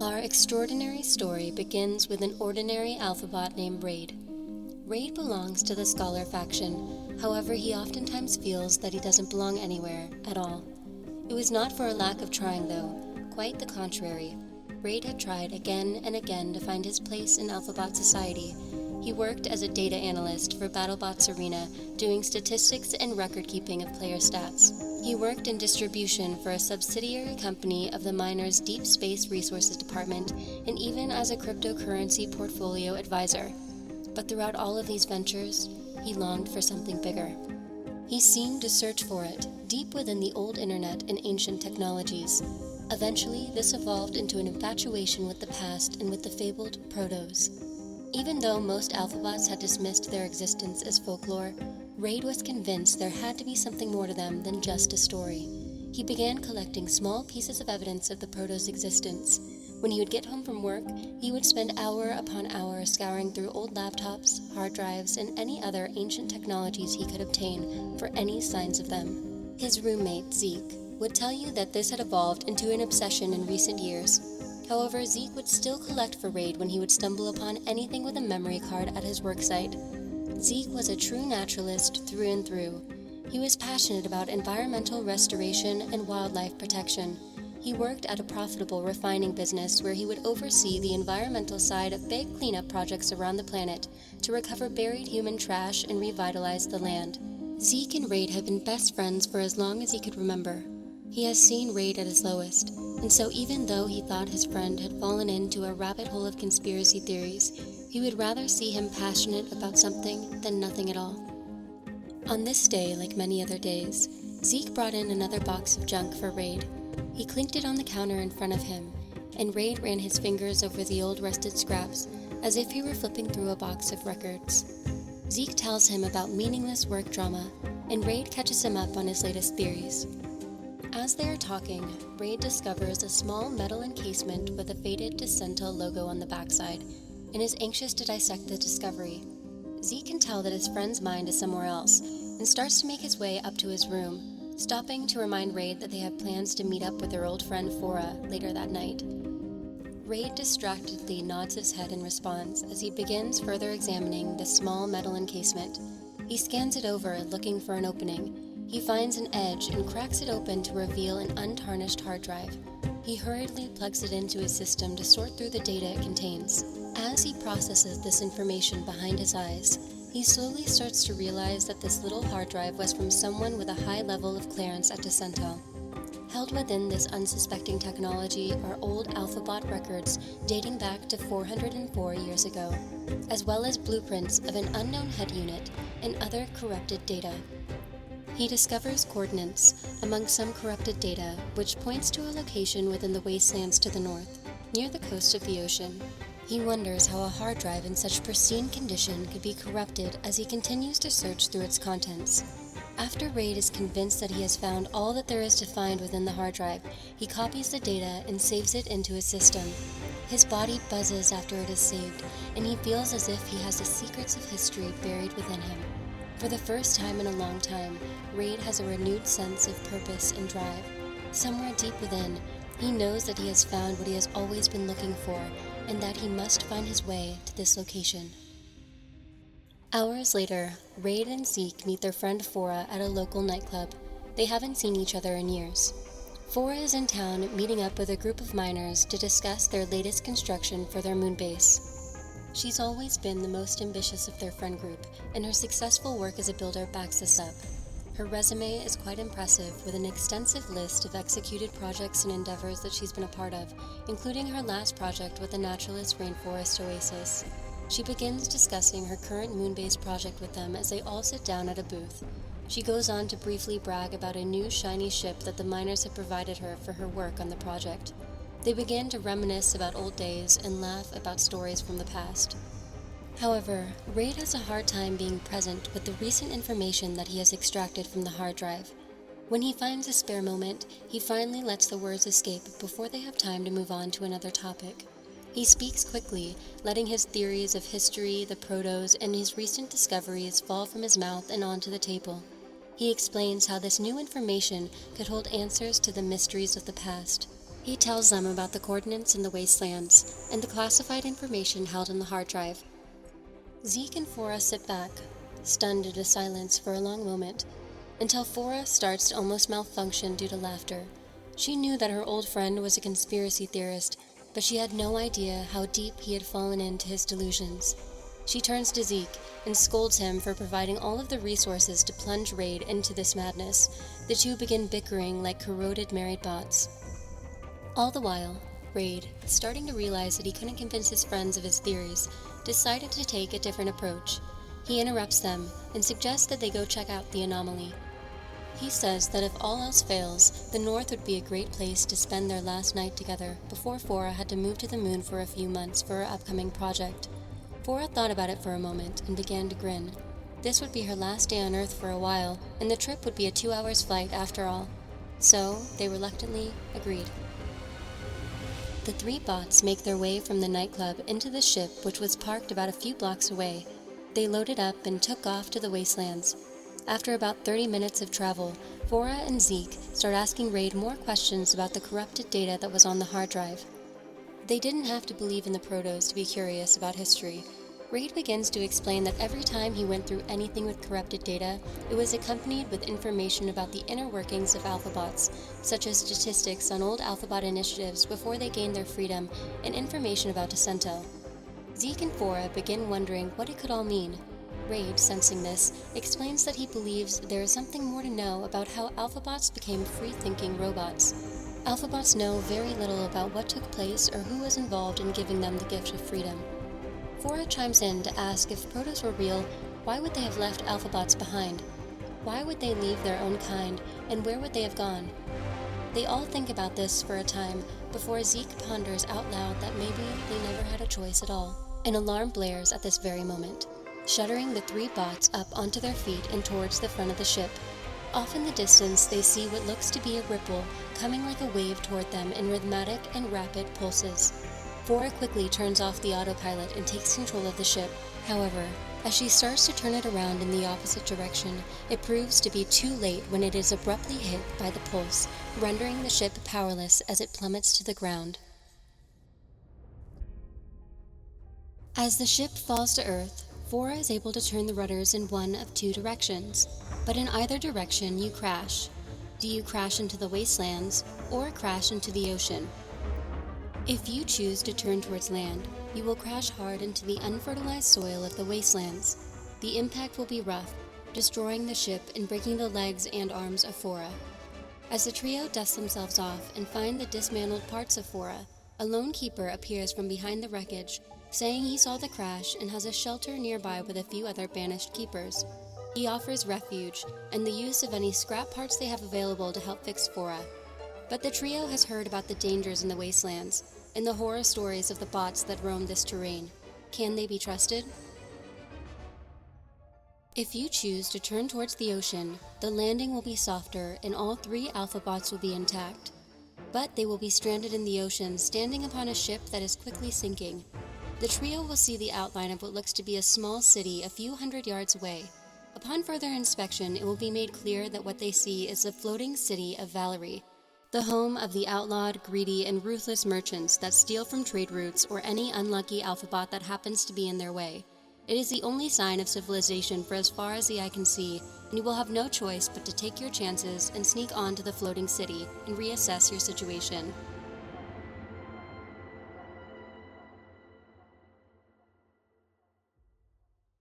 Our extraordinary story begins with an ordinary AlphaBot named Raid. Raid belongs to the Scholar faction, however he oftentimes feels that he doesn't belong anywhere at all. It was not for a lack of trying though, quite the contrary. Raid had tried again and again to find his place in AlphaBot Society. He worked as a data analyst for BattleBots Arena, doing statistics and record-keeping of player stats. He worked in distribution for a subsidiary company of the miner's Deep Space Resources Department, and even as a cryptocurrency portfolio advisor. But throughout all of these ventures, he longed for something bigger. He seemed to search for it, deep within the old internet and ancient technologies. Eventually, this evolved into an infatuation with the past and with the fabled protos. Even though most AlphaBots had dismissed their existence as folklore, Raid was convinced there had to be something more to them than just a story. He began collecting small pieces of evidence of the protos' existence. When he would get home from work, he would spend hour upon hour scouring through old laptops, hard drives, and any other ancient technologies he could obtain for any signs of them. His roommate, Zeke, would tell you that this had evolved into an obsession in recent years. However, Zeke would still collect for Raid when he would stumble upon anything with a memory card at his worksite. Zeke was a true naturalist through and through. He was passionate about environmental restoration and wildlife protection. He worked at a profitable refining business where he would oversee the environmental side of big cleanup projects around the planet to recover buried human trash and revitalize the land. Zeke and Raid had been best friends for as long as he could remember. He has seen Raid at his lowest, and so even though he thought his friend had fallen into a rabbit hole of conspiracy theories, he would rather see him passionate about something than nothing at all. On this day, like many other days, Zeke brought in another box of junk for Raid. He clinked it on the counter in front of him, and Raid ran his fingers over the old rusted scraps as if he were flipping through a box of records. Zeke tells him about meaningless work drama, and Raid catches him up on his latest theories. As they are talking, Raid discovers a small metal encasement with a faded Descenta logo on the backside, and is anxious to dissect the discovery. Zeke can tell that his friend's mind is somewhere else, and starts to make his way up to his room, stopping to remind Raid that they have plans to meet up with their old friend Fora later that night. Raid distractedly nods his head in response as he begins further examining the small metal encasement. He scans it over, looking for an opening. He finds an edge and cracks it open to reveal an untarnished hard drive. He hurriedly plugs it into his system to sort through the data it contains. As he processes this information behind his eyes, he slowly starts to realize that this little hard drive was from someone with a high level of clearance at Descenta. Held within this unsuspecting technology are old AlphaBot records dating back to 404 years ago, as well as blueprints of an unknown head unit and other corrupted data. He discovers coordinates among some corrupted data, which points to a location within the wastelands to the north, near the coast of the ocean. He wonders how a hard drive in such pristine condition could be corrupted as he continues to search through its contents. After Raid is convinced that he has found all that there is to find within the hard drive, he copies the data and saves it into his system. His body buzzes after it is saved, and he feels as if he has the secrets of history buried within him. For the first time in a long time, Raid has a renewed sense of purpose and drive. Somewhere deep within, he knows that he has found what he has always been looking for, and that he must find his way to this location. Hours later, Raid and Zeke meet their friend Fora at a local nightclub. They haven't seen each other in years. Fora is in town meeting up with a group of miners to discuss their latest construction for their moon base. She's always been the most ambitious of their friend group, and her successful work as a builder backs this up. Her resume is quite impressive, with an extensive list of executed projects and endeavors that she's been a part of, including her last project with the naturalist rainforest oasis. She begins discussing her current moon-based project with them as they all sit down at a booth. She goes on to briefly brag about a new shiny ship that the miners had provided her for her work on the project. They begin to reminisce about old days and laugh about stories from the past. However, Raid has a hard time being present with the recent information that he has extracted from the hard drive. When he finds a spare moment, he finally lets the words escape before they have time to move on to another topic. He speaks quickly, letting his theories of history, the protos, and his recent discoveries fall from his mouth and onto the table. He explains how this new information could hold answers to the mysteries of the past. He tells them about the coordinates in the wastelands and the classified information held in the hard drive. Zeke and Fora sit back, stunned into silence for a long moment, until Fora starts to almost malfunction due to laughter. She knew that her old friend was a conspiracy theorist, but she had no idea how deep he had fallen into his delusions. She turns to Zeke and scolds him for providing all of the resources to plunge Raid into this madness. The two begin bickering like corroded married bots. All the while, Raid, starting to realize that he couldn't convince his friends of his theories, decided to take a different approach. He interrupts them and suggests that they go check out the Anomaly. He says that if all else fails, the North would be a great place to spend their last night together before Fora had to move to the moon for a few months for her upcoming project. Fora thought about it for a moment and began to grin. This would be her last day on Earth for a while, and the trip would be a 2-hour flight after all. So, they reluctantly agreed. The three bots make their way from the nightclub into the ship, which was parked about a few blocks away. They loaded up and took off to the wastelands. After about 30 minutes of travel, Fora and Zeke start asking Raid more questions about the corrupted data that was on the hard drive. They didn't have to believe in the Protos to be curious about history. Raid begins to explain that every time he went through anything with corrupted data, it was accompanied with information about the inner workings of AlphaBots, such as statistics on old AlphaBot initiatives before they gained their freedom, and information about Descento. Zeke and Fora begin wondering what it could all mean. Raid, sensing this, explains that he believes there is something more to know about how AlphaBots became free-thinking robots. AlphaBots know very little about what took place or who was involved in giving them the gift of freedom. Fora chimes in to ask if Protos were real, why would they have left AlphaBots behind? Why would they leave their own kind, and where would they have gone? They all think about this for a time before Zeke ponders out loud that maybe they never had a choice at all. An alarm blares at this very moment, shuddering the three bots up onto their feet and towards the front of the ship. Off in the distance, they see what looks to be a ripple coming like a wave toward them in rhythmic and rapid pulses. Fora quickly turns off the autopilot and takes control of the ship. However, as she starts to turn it around in the opposite direction, it proves to be too late when it is abruptly hit by the pulse, rendering the ship powerless as it plummets to the ground. As the ship falls to Earth, Fora is able to turn the rudders in one of two directions, but in either direction you crash. Do you crash into the wastelands or crash into the ocean? If you choose to turn towards land, you will crash hard into the unfertilized soil of the wastelands. The impact will be rough, destroying the ship and breaking the legs and arms of Fora. As the trio dust themselves off and find the dismantled parts of Fora, a lone keeper appears from behind the wreckage, saying he saw the crash and has a shelter nearby with a few other banished keepers. He offers refuge and the use of any scrap parts they have available to help fix Fora. But the trio has heard about the dangers in the wastelands and the horror stories of the bots that roam this terrain. Can they be trusted? If you choose to turn towards the ocean, the landing will be softer and all three AlphaBots will be intact. But they will be stranded in the ocean, standing upon a ship that is quickly sinking. The trio will see the outline of what looks to be a small city a few hundred yards away. Upon further inspection, it will be made clear that what they see is the floating city of Valerie, the home of the outlawed, greedy, and ruthless merchants that steal from trade routes or any unlucky AlphaBot that happens to be in their way. It is the only sign of civilization for as far as the eye can see, and you will have no choice but to take your chances and sneak on to the floating city and reassess your situation.